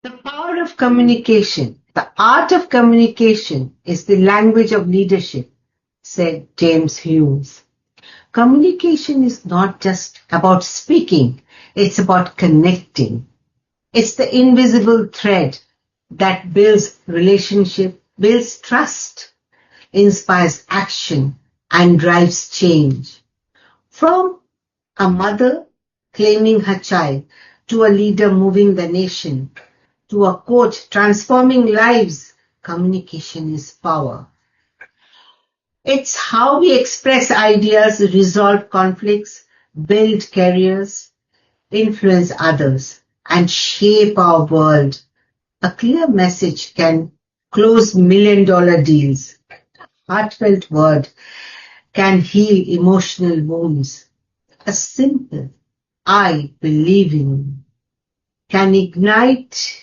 The power of communication, the art of communication is the language of leadership, said James Hughes. Communication is not just about speaking, it's about connecting. It's the invisible thread that builds relationship, builds trust, inspires action, and drives change. From a mother claiming her child, to a leader moving the nation, to a coach transforming lives, communication is power. It's how we express ideas, resolve conflicts, build careers, influence others, and shape our world. A clear message can close million-dollar deals. A heartfelt word can heal emotional wounds. A simple "I believe in you" can ignite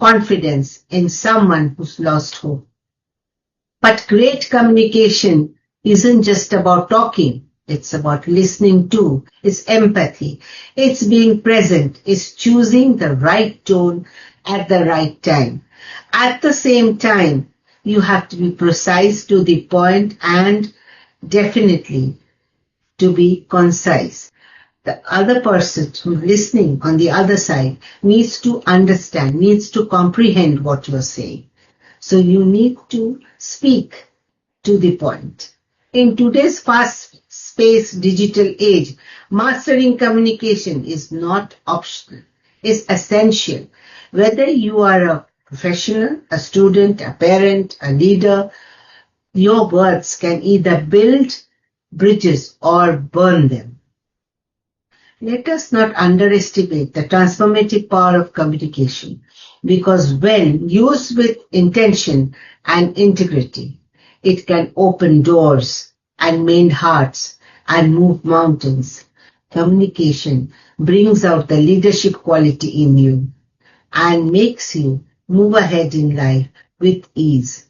confidence in someone who's lost hope. But great communication isn't just about talking. It's about listening too. It's empathy. It's being present. It's choosing the right tone at the right time. At the same time, you have to be precise, to the point, and definitely to be concise. The other person who's listening on the other side needs to understand, needs to comprehend what you're saying. So you need to speak to the point. In today's fast-paced digital age, mastering communication is not optional. It's essential. Whether you are a professional, a student, a parent, a leader, your words can either build bridges or burn them. Let us not underestimate the transformative power of communication, because when used with intention and integrity, it can open doors and mend hearts and move mountains. Communication brings out the leadership quality in you and makes you move ahead in life with ease.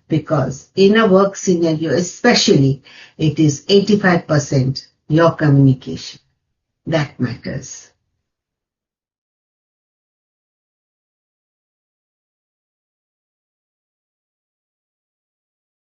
Because in a work scenario especially, it is 85% your communication that matters.